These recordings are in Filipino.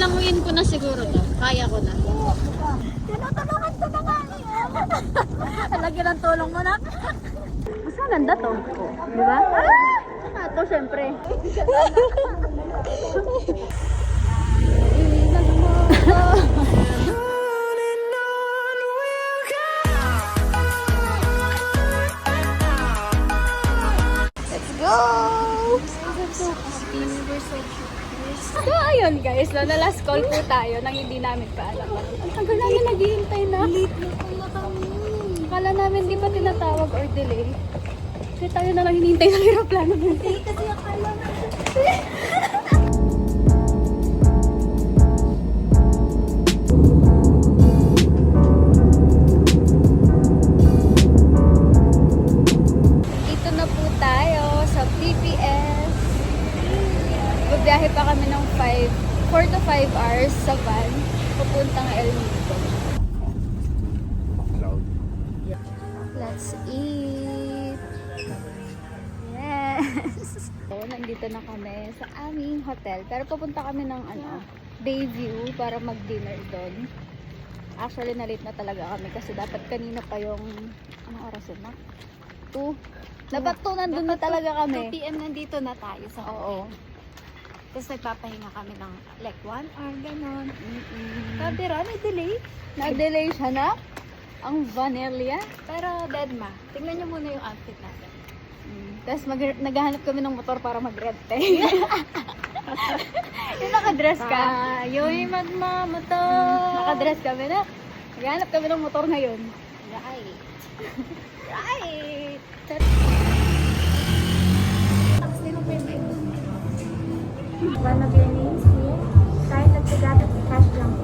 languyin ko na siguro to. Kaya ko na. Tinutulungan ko na nga niya. Lagyan ng tulong mo na. Mas maganda to. Di ba? Ah, to syempre. Let's go! So ayun guys, na last call po tayo nang hindi namin paalam. Ang tagal namin naghihintay na. Late na pala kami. Akala namin di pa tinatawag or delay. Kasi tayo na lang hinihintay ng aeroplano. Hindi kasi akala natin. Dito na po tayo sa PPS. Magbiyahe pa kami ng 4 to 5 hours sa van papuntang El Nido. Let's eat! Yes! So, nandito na kami sa aming hotel. Pero papunta kami ng Bayview para mag-dinner doon. Actually, na-late na talaga kami kasi dapat kanina pa yung anong oras yun na? 2. Dapat 2 nandun na talaga kami. 2 PM nandito na tayo sa Oo. Tapos nagpapahinga kami ng like 1 hour, gano'n. Kabira, may delay. Na-delay siya na. Ang vanilla. Pero Dedma, tingnan nyo muna yung outfit natin. Tapos naghahanap kami ng motor para mag-rente. Yung nakadress ka. Yoy, magmamotor! Nakadress kami na. Naghahanap kami ng motor ngayon. Right. Right! One of your names here. Kahit nagsagat at cash lang po.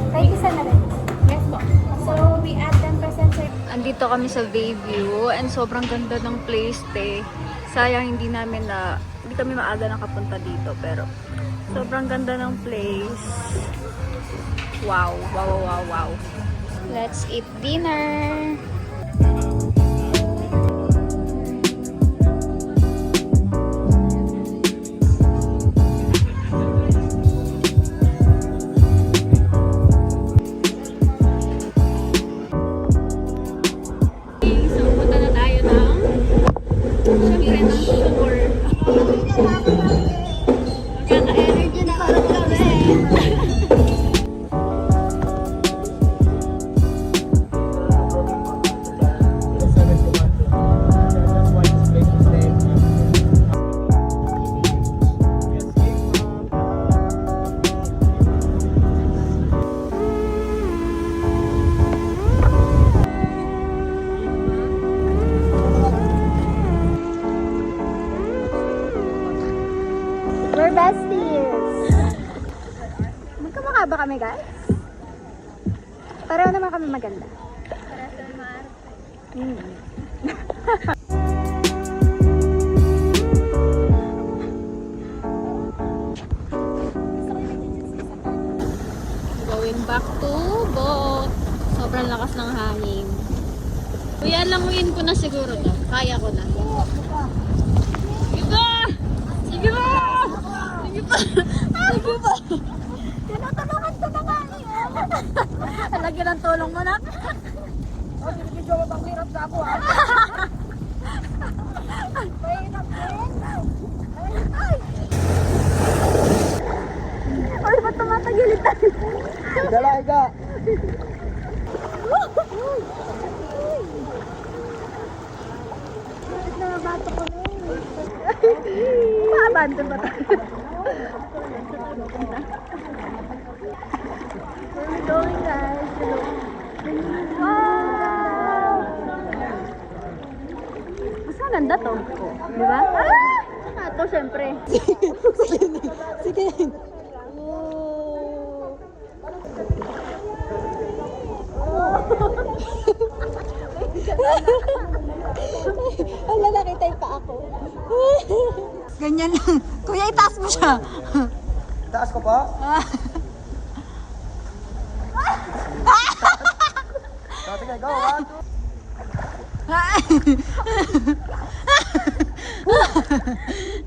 Kahit isa na rin. Yes po. So, we add 10% sa... Andito kami sa Bayview and sobrang ganda ng place, te. Sayang hindi kami maaga nakapunta dito, pero sobrang ganda ng place. Wow, wow, wow, wow. Let's eat dinner. Magkaka-energy na parang kami. We're besties! Magkamukha ba kami, guys? Pareho naman kami maganda. Going back to boat. Sobrang lakas ng hangin. Kuya, languyin ko na siguro to. Kaya ko na. Sige ba? Sige ba? Sige ba? Sige ba? Tinutulungan ko na nga niya. Lagyan ng tulong mo na. Medyo mabang hirap sa ako, ha? Mahirap din. Ay! Ay, ba't tumatagilid tayo? Dala, Iga. Bakit nababato ko na yun? Maabandon ba tayo? Where we going, guys? Wow! Mas maganda to. Di ba? Ah, to syempre. Sige. Wala, nakita yung pa ako. Ganyan lang. Kuya, itaas mo siya. Taas ko pa? Sige, go. 1, 2.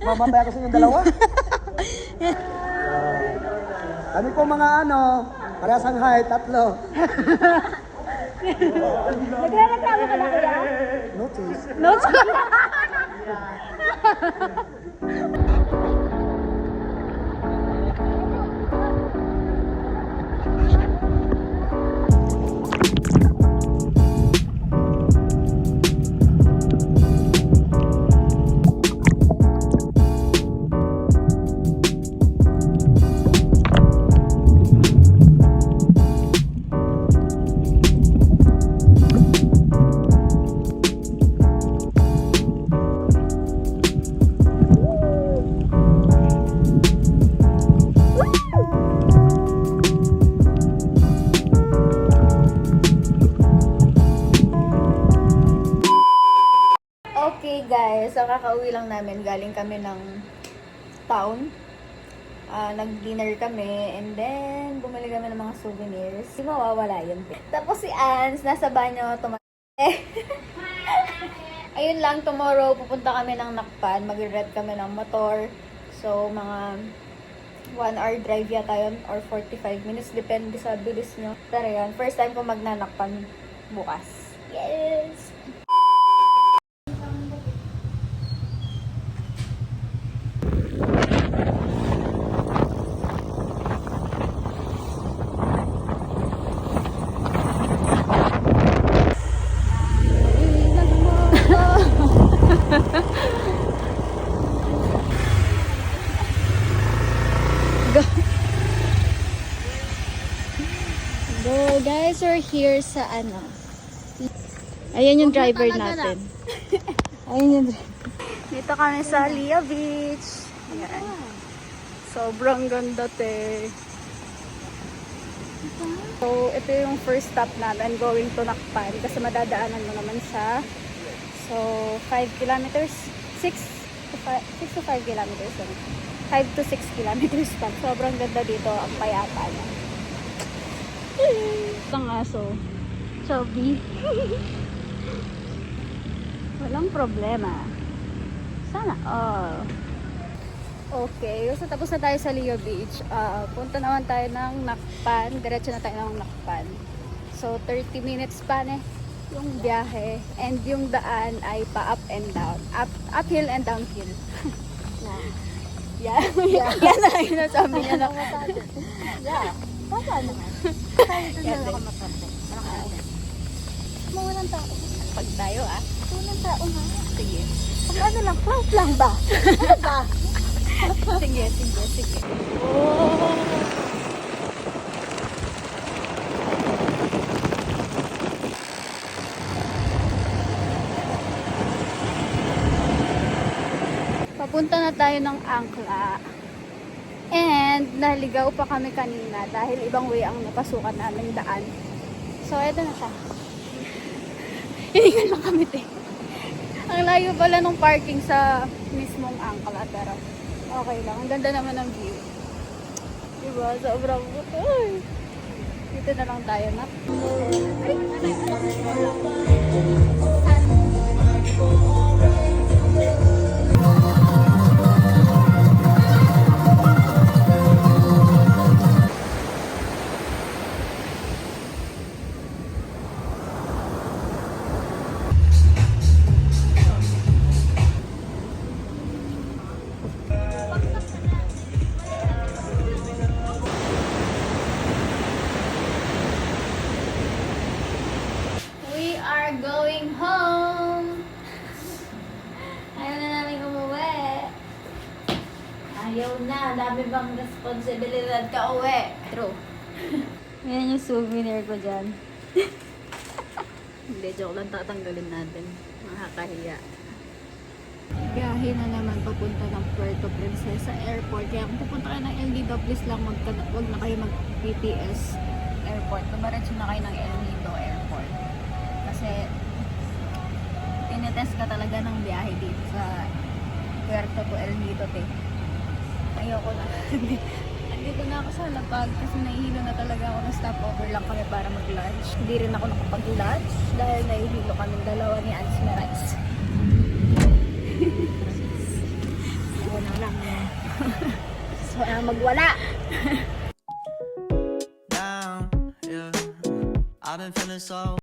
Mamatay ako sa inyong dalawa. Kami po mga parehas ang height, 3. Nagre-reklamo ka na kuya? Notice. Notes. Okay guys, so kakauwi lang namin. Galing kami ng town. Nag-dinner kami and then bumili kami ng mga souvenirs. Hindi mawawala yun. Tapos si Ans, nasa banyo Ayun lang, tomorrow pupunta kami ng Nakpan. Mag-rent kami ng motor. So, mga 1 hour drive yata yun or 45 minutes. Depende sa bilis nyo. Pero yun, first time ko magnanakpan bukas. Yes! So guys, we're here sa Ayan yung driver natin. Ayan yung driver. Dito kami sa Lea Beach. Ayan. Sobrang ganda te. So, ito yung first stop namin going to Nakpan kasi madadaanan mo naman siya. So, 5 kilometers. 6 to 5 kilometers. 5 to 6 kilometers pa. Sobrang ganda dito. Ang payapa niya. Itong aso. Chubby. Walang problema. Sana all. Okay, so tapos na tayo sa Lea Beach. Punta naman tayo ng Nakpan. Diretso na tayo ng Nakpan. So 30 minutes pa yung biyahe. And yung daan ay pa up and down. Uphill and downhill. Yeah. Yan na yun ang sabi niya na. Yeah. Baka naman. Kaya ito na ako matapos. Mawalang tao. Pag tayo Walang tao nga. Sige. Pag ano lang, cloud lang ba? Ano ba? Sige. Papunta na tayo ng Angkla. And naligaw pa kami kanina dahil ibang way ang napasukan namin daan. So, eto na siya. Hiningal lang kami Ang layo pala ng parking sa mismong Angkla, pero okay lang. Ang ganda naman ng view. Diba? Sobrang ay. Dito na lang tayo na. We are going home. Ayaw na namin umuwi. Ayaw na. Dami bang responsibilidad ka uwi. True. Yan yung souvenir ko dyan. Hindi, joke lang. Tatanggalin natin. Makakahiya. Biyahe na naman papunta ng Puerto Princesa Airport. Kaya kung pupunta kayo ng El Nido, please lang wag na kayo mag-PTS Airport. Tumaretso na kayo ng El Nido Airport. Kasi tinetest ka talaga ng biyahe dito sa Puerto to El Nido ayoko na. Andito na ako sa Lapag kasi nahihilo na talaga ako. Na stopover lang kami para mag-lunch. Hindi rin ako nakapag-lunch dahil nahihilo kami dalawa ni Ans Merais. Ako na lang. So, magwala. I've been feeling so